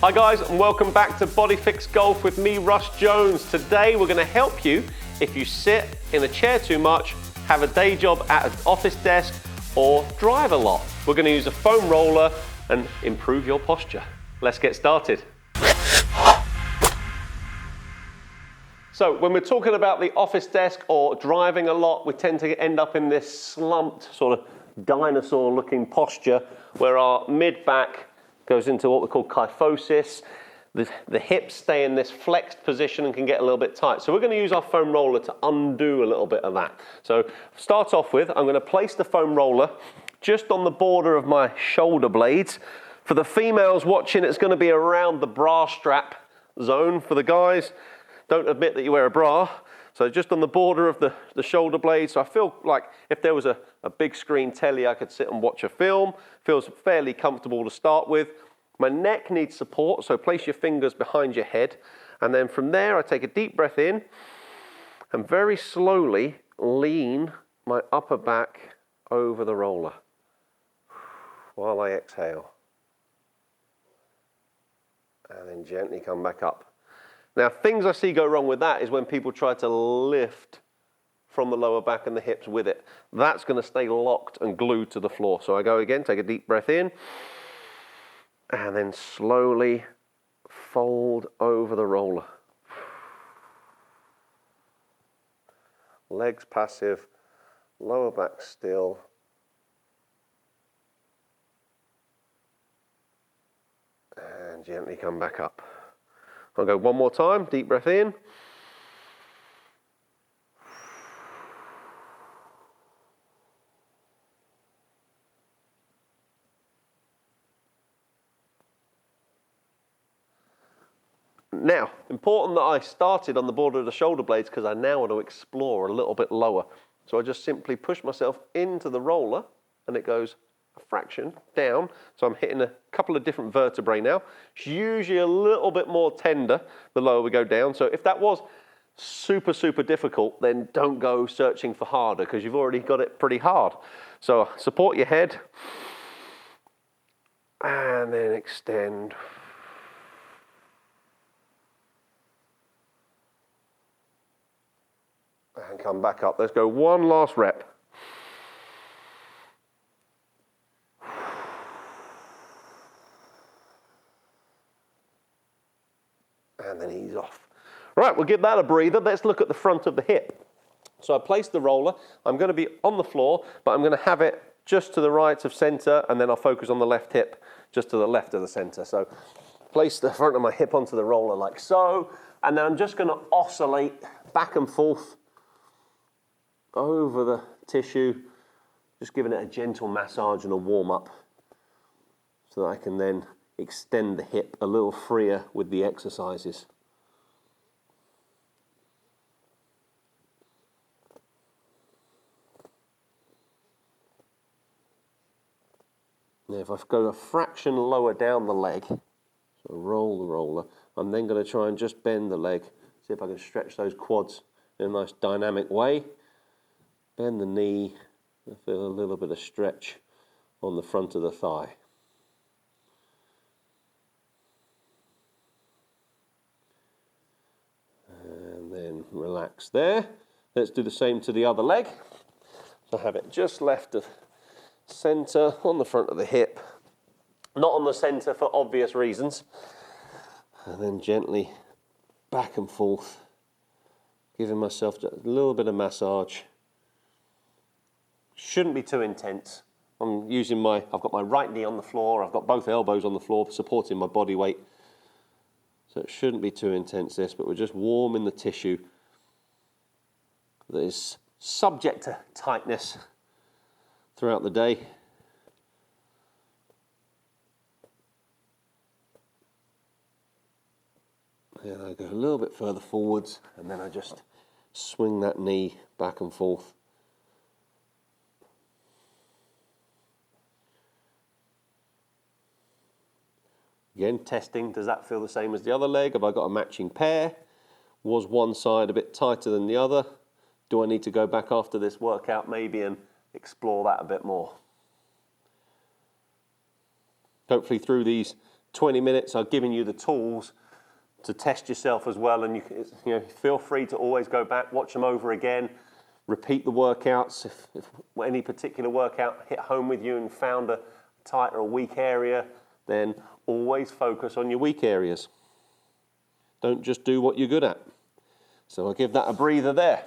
Hi guys, and welcome back to Body Fix Golf with me, Russ Jones. Today we're going to help you if you sit in a chair too much, have a day job at an office desk, or drive a lot. We're going to use a foam roller and improve your posture. Let's get started. So when we're talking about the office desk or driving a lot, we tend to end up in this slumped sort of dinosaur looking posture where our mid-back goes into what we call kyphosis. The hips stay in this flexed position and can get a little bit tight. So we're going to use our foam roller to undo a little bit of that. So start off with, I'm going to place the foam roller just on the border of my shoulder blades. For the females watching, it's going to be around the bra strap zone. For the guys, don't admit that you wear a bra. So just on the border of the shoulder blades. So I feel like if there was a big screen telly, I could sit and watch a film. Feels fairly comfortable to start with. My neck needs support, so place your fingers behind your head. And then from there, I take a deep breath in and very slowly lean my upper back over the roller while I exhale. And then gently come back up. Now, things I see go wrong with that is when people try to lift from the lower back and the hips with it. That's going to stay locked and glued to the floor. So I go again, take a deep breath in, and then slowly fold over the roller. Legs passive, lower back still. And gently come back up. I'll go one more time, deep breath in. Now, important that I started on the border of the shoulder blades because I now want to explore a little bit lower. So I just simply push myself into the roller and it goes a fraction down. So I'm hitting a couple of different vertebrae now. It's usually a little bit more tender the lower we go down. So if that was super difficult, then don't go searching for harder because you've already got it pretty hard. So support your head and then extend. And come back up. Let's go one last rep. And then ease off. Right, we'll give that a breather. Let's look at the front of the hip. So I place the roller. I'm going to be on the floor, but I'm going to have it just to the right of center, and then I'll focus on the left hip just to the left of the center. So place the front of my hip onto the roller like so, and then I'm just going to oscillate back and forth over the tissue, just giving it a gentle massage and a warm up so that I can then extend the hip a little freer with the exercises. Now if I go a fraction lower down the leg, so roll the roller, I'm then going to try and just bend the leg, see if I can stretch those quads in a nice dynamic way. Bend the knee, I feel a little bit of stretch on the front of the thigh. And then relax there. Let's do the same to the other leg. So have it just left of center on the front of the hip. Not on the center for obvious reasons. And then gently back and forth, giving myself a little bit of massage. Shouldn't be too intense. I've got my right knee on the floor, I've got both elbows on the floor supporting my body weight. So it shouldn't be too intense this, but we're just warming the tissue that is subject to tightness throughout the day. And I go a little bit further forwards and then I just swing that knee back and forth. Again, testing, does that feel the same as the other leg? Have I got a matching pair? Was one side a bit tighter than the other? Do I need to go back after this workout maybe and explore that a bit more? Hopefully through these 20 minutes, I've given you the tools to test yourself as well, and you know, feel free to always go back, watch them over again, repeat the workouts. If any particular workout hit home with you and found a tight or a weak area, then always focus on your weak areas. Don't just do what you're good at. So I'll give that a breather there.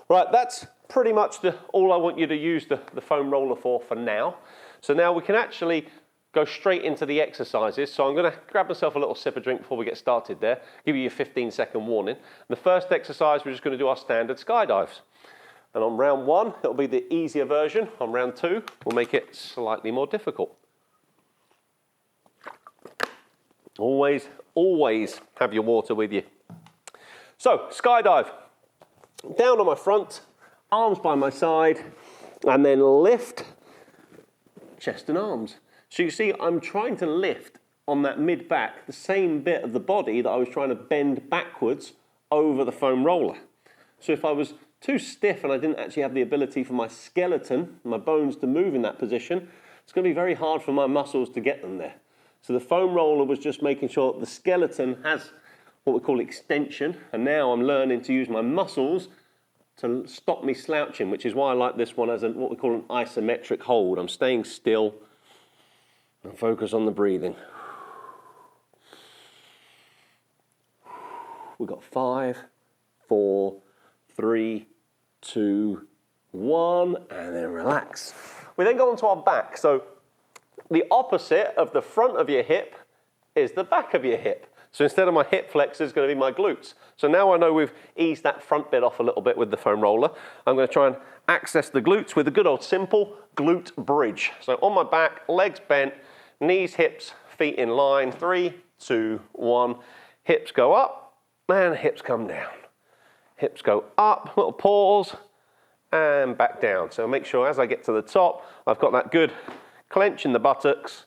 Right, that's pretty much all I want you to use the foam roller for now. So now we can actually go straight into the exercises. So I'm going to grab myself a little sip of drink before we get started there, give you a 15-second warning. The first exercise, we're just going to do our standard skydives. And on round 1, it'll be the easier version. On round 2, we'll make it slightly more difficult. Always, always have your water with you. So, skydive. Down on my front, arms by my side, and then lift, chest and arms. So you see, I'm trying to lift on that mid-back, the same bit of the body that I was trying to bend backwards over the foam roller. So if I was too stiff and I didn't actually have the ability for my skeleton, my bones to move in that position, it's going to be very hard for my muscles to get them there. So the foam roller was just making sure that the skeleton has what we call extension, and now I'm learning to use my muscles to stop me slouching, which is why I like this one as what we call an isometric hold. I'm staying still and focus on the breathing. We've got 5, 4, 3, 2, 1, and then relax. We then go onto our back. So the opposite of the front of your hip is the back of your hip. So instead of my hip flexor, it's going to be my glutes. So now I know we've eased that front bit off a little bit with the foam roller. I'm going to try and access the glutes with a good old simple glute bridge. So on my back, legs bent, knees, hips, feet in line. 3, 2, 1. Hips go up and hips come down. Hips go up, little pause, and back down. So make sure as I get to the top, I've got that good clench in the buttocks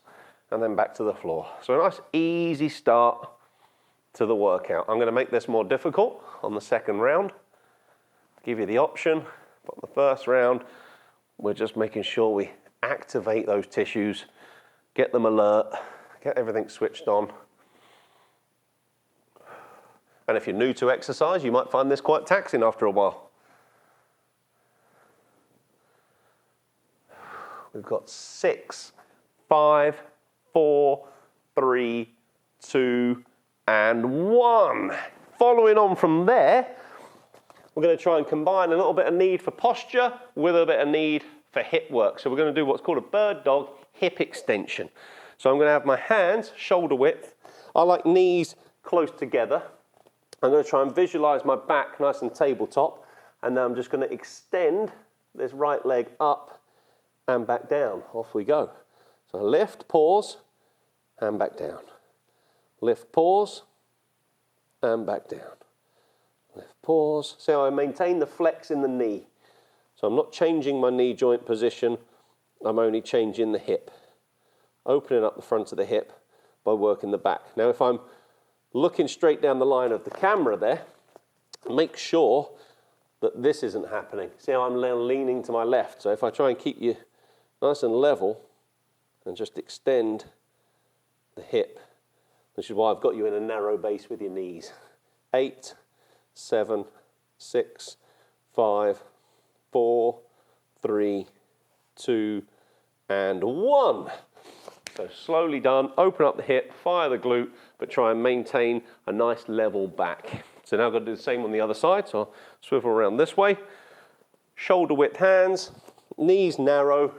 and then back to the floor. So a nice easy start to the workout. I'm going to make this more difficult on the second round. Give you the option, but on the first round, we're just making sure we activate those tissues, get them alert, get everything switched on. And if you're new to exercise, you might find this quite taxing after a while. We've got 6, 5, 4, 3, 2, and 1. Following on from there, we're going to try and combine a little bit of need for posture with a bit of need for hip work. So we're going to do what's called a bird dog hip extension. So I'm going to have my hands shoulder width. I like knees close together. I'm going to try and visualize my back nice and tabletop, and then I'm just going to extend this right leg up and back down. Off we go. So lift, pause, and back down. Lift, pause, and back down. Lift, pause. See how I maintain the flex in the knee. So I'm not changing my knee joint position, I'm only changing the hip. Opening up the front of the hip by working the back. Now if I'm looking straight down the line of the camera there, make sure that this isn't happening. See how I'm leaning to my left? So if I try and keep you nice and level and just extend the hip, which is why I've got you in a narrow base with your knees. 8, 7, 6, 5, 4, 3, 2, and 1. So slowly done, open up the hip, fire the glute, but try and maintain a nice level back. So now I've got to do the same on the other side, so I'll swivel around this way. Shoulder width hands, knees narrow,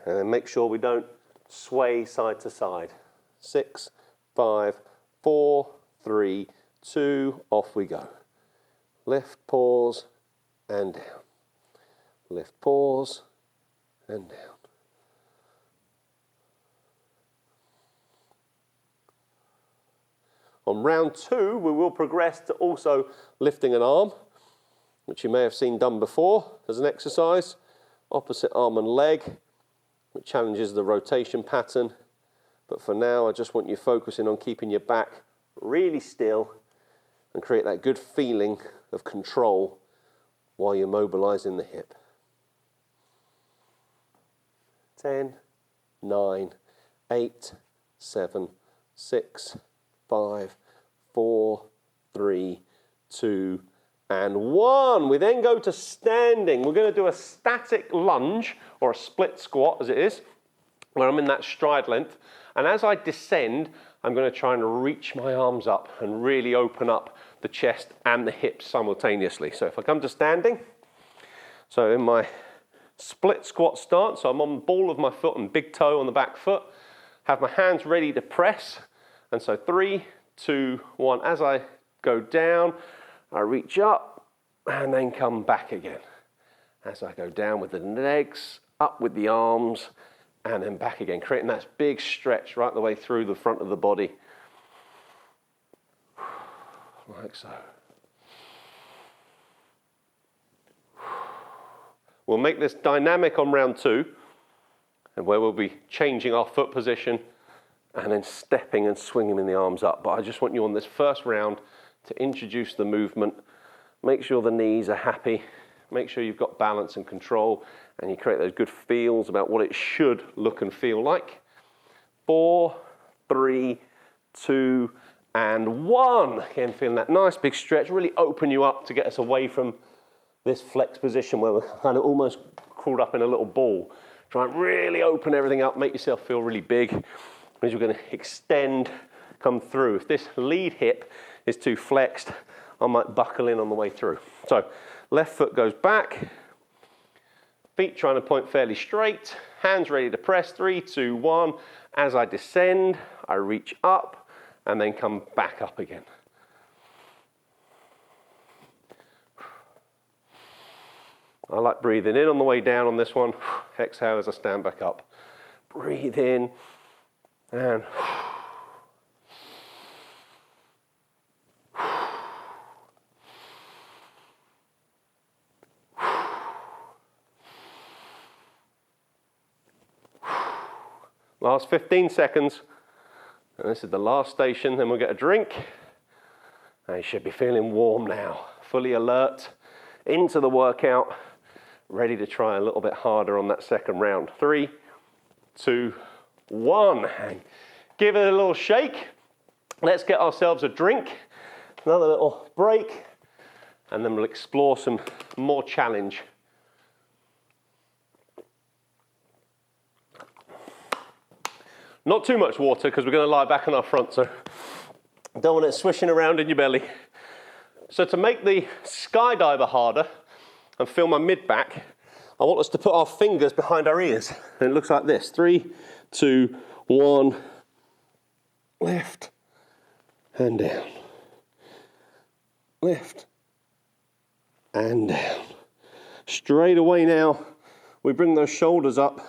and then make sure we don't sway side to side. 6, 5, 4, 3, 2, off we go. Lift, pause, and down. Lift, pause, and down. On round 2, we will progress to also lifting an arm, which you may have seen done before as an exercise. Opposite arm and leg, which challenges the rotation pattern. But for now, I just want you focusing on keeping your back really still and create that good feeling of control while you're mobilizing the hip. 10, 9, 8, 7, 6, 5, 4, 3, 2, and 1. We then go to standing. We're going to do a static lunge, or a split squat as it is, where I'm in that stride length. And as I descend, I'm going to try and reach my arms up and really open up the chest and the hips simultaneously. So if I come to standing, so in my split squat stance, so I'm on the ball of my foot and big toe on the back foot, have my hands ready to press. And so 3, 2, 1. As I go down, I reach up and then come back again. As I go down with the legs, up with the arms, and then back again, creating that big stretch right the way through the front of the body. Like so. We'll make this dynamic on round 2, and where we'll be changing our foot position and then stepping and swinging in the arms up. But I just want you on this first round to introduce the movement, make sure the knees are happy, make sure you've got balance and control, and you create those good feels about what it should look and feel like. 4, 3, 2, and 1. Again, feeling that nice big stretch, really open you up to get us away from this flex position where we're kind of almost crawled up in a little ball. Try and really open everything up, make yourself feel really big. As you're going to extend, come through. If this lead hip is too flexed, I might buckle in on the way through. So left foot goes back, feet trying to point fairly straight, hands ready to press, 3, 2, 1. As I descend, I reach up and then come back up again. I like breathing in on the way down on this one. Exhale as I stand back up. Breathe in and last 15 seconds, and this is the last station, then we'll get a drink, and you should be feeling warm now, fully alert, into the workout, ready to try a little bit harder on that second round. 3, 2, 1, and give it a little shake. Let's get ourselves a drink, another little break, and then we'll explore some more challenge. Not too much water because we're going to lie back on our front, so don't want it swishing around in your belly. So to make the skydiver harder and feel my mid-back, I want us to put our fingers behind our ears. And it looks like this. 3, 2, 1. Lift and down. Lift and down. Straight away now, we bring those shoulders up.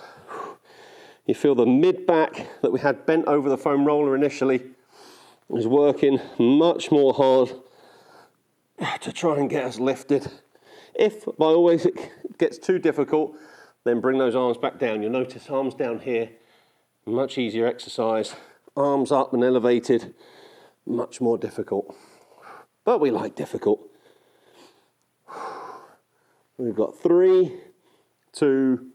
You feel the mid-back that we had bent over the foam roller initially is working much more hard to try and get us lifted. If by always it gets too difficult, then bring those arms back down. You'll notice arms down here, much easier exercise. Arms up and elevated, much more difficult. But we like difficult. We've got 3, 2,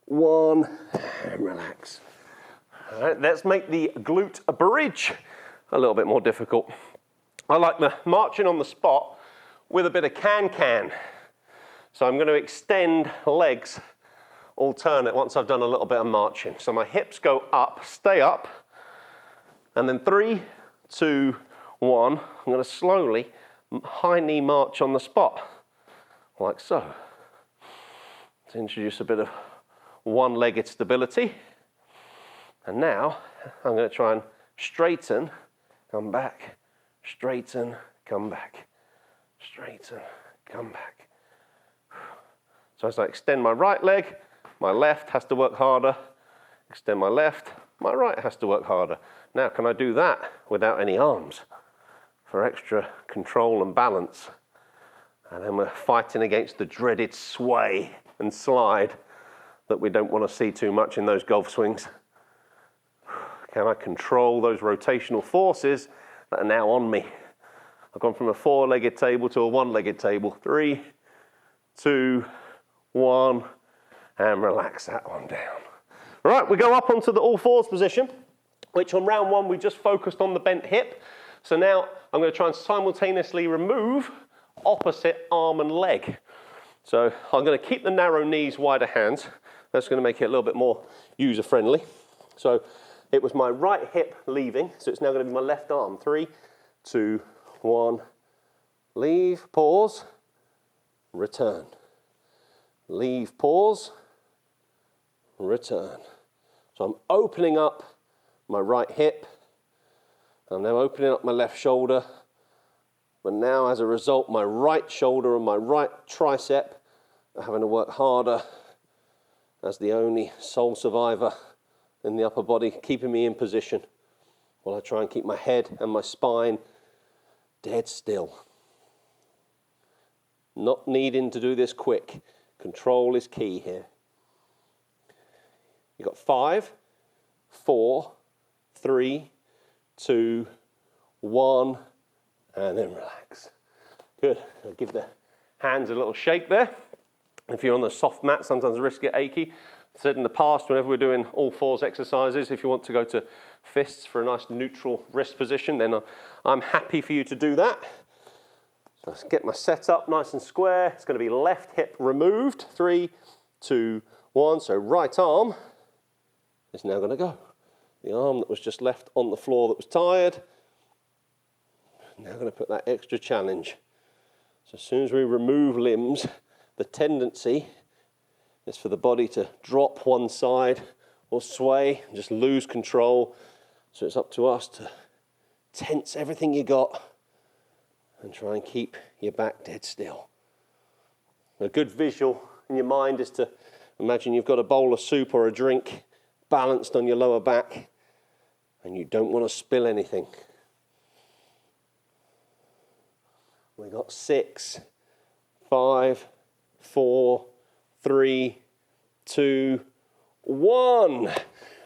1, and relax. All right, let's make the glute bridge a little bit more difficult. I like the marching on the spot with a bit of can-can. So I'm going to extend legs alternate once I've done a little bit of marching. So my hips go up, stay up, and then 3, 2, 1. I'm going to slowly high knee march on the spot, like so. To introduce a bit of one-legged stability. And now I'm going to try and straighten, come back, straighten, come back, straighten, come back. So as I extend my right leg, my left has to work harder. Extend my left, my right has to work harder. Now, can I do that without any arms for extra control and balance? And then we're fighting against the dreaded sway and slide that we don't want to see too much in those golf swings. Can I control those rotational forces that are now on me? I've gone from a 4-legged table to a 1-legged table. 3, 2, 1, and relax that one down. Right, we go up onto the all fours position. which on round 1 we just focused on the bent hip. So now I'm going to try and simultaneously remove opposite arm and leg. So I'm going to keep the narrow knees, wider hands. That's going to make it a little bit more user-friendly. So it was my right hip leaving, so it's now going to be my left arm. 3, 2, 1, leave, pause, return. Leave, pause, return. So I'm opening up my right hip. I'm now opening up my left shoulder. But now, as a result, my right shoulder and my right tricep are having to work harder as the only sole survivor in the upper body, keeping me in position while I try and keep my head and my spine dead still. Not needing to do this quick. Control is key here. You've got 5, 4, 3, 2, 1, and then relax. Good. I'll give the hands a little shake there. If you're on the soft mat, sometimes the wrists get achy. I said in the past, whenever we're doing all 4s exercises, if you want to go to fists for a nice neutral wrist position, then I'm happy for you to do that. So let's get my setup nice and square. It's going to be left hip removed. 3, 2, 1. So right arm is now going to go. The arm that was just left on the floor that was tired, now going to put that extra challenge. So as soon as we remove limbs, the tendency is for the body to drop one side or sway and just lose control. So it's up to us to tense everything you got and try and keep your back dead still. A good visual in your mind is to imagine you've got a bowl of soup or a drink balanced on your lower back and you don't want to spill anything. We got 6, 5, 4, 3, 2, 1.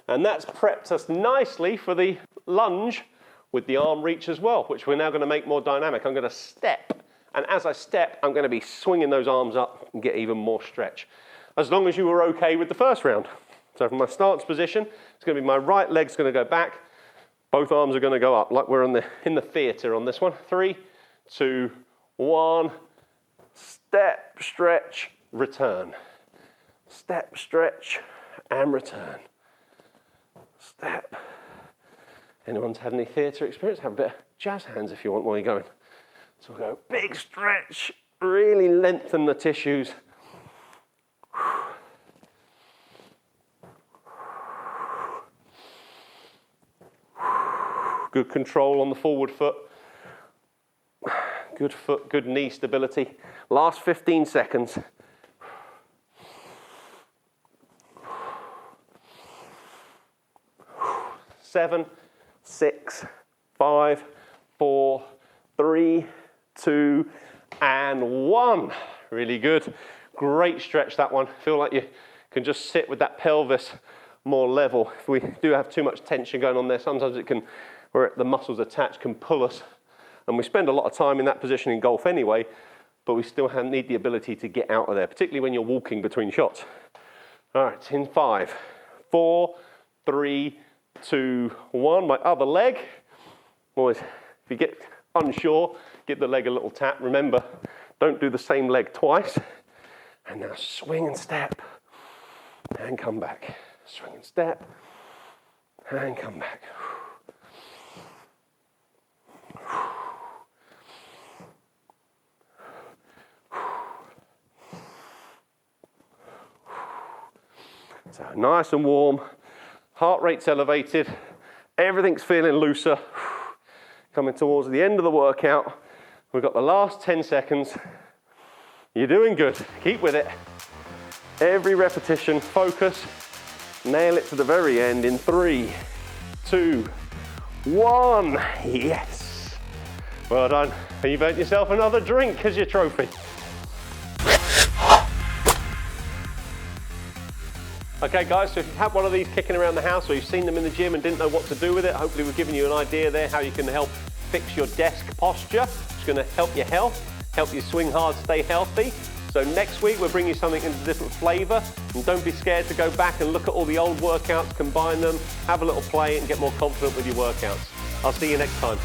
And that's prepped us nicely for the lunge with the arm reach as well, which we're now going to make more dynamic. I'm going to step, and as I step, I'm going to be swinging those arms up and get even more stretch. As long as you were okay with the first round. So from my stance position, it's going to be my right leg's going to go back, both arms are going to go up, like we're in the theatre on this one. 3, 2, 1, step, stretch, return. Step, stretch, and return. Step. Anyone's had any theatre experience? Have a bit of jazz hands if you want while you're going. So we'll go big stretch, really lengthen the tissues. Good control on the forward foot. Good foot, good knee stability. Last 15 seconds. Seven, 6, 5, 4, 3, 2, and 1. Really good. Great stretch, that one. Feel like you can just sit with that pelvis more level. If we do have too much tension going on there, sometimes it can, where the muscles attached can pull us. And we spend a lot of time in that position in golf anyway, but we still need the ability to get out of there, particularly when you're walking between shots. All right, in 5, 4, 3, 2, 1. My other leg. Always, if you get unsure, give the leg a little tap. Remember, don't do the same leg twice. And now swing and step, and come back. Swing and step, and come back. So nice and warm, heart rate's elevated, everything's feeling looser. Coming towards the end of the workout, we've got the last 10 seconds. You're doing good, keep with it. Every repetition, focus, nail it to the very end in 3, 2, 1, yes. Well done, and you've earned yourself another drink as your trophy. Okay guys, so if you've had one of these kicking around the house or you've seen them in the gym and didn't know what to do with it, hopefully we've given you an idea there how you can help fix your desk posture. It's going to help your health, help you swing hard, stay healthy. So next week we'll bring you something in a different flavour, and don't be scared to go back and look at all the old workouts, combine them, have a little play and get more confident with your workouts. I'll see you next time.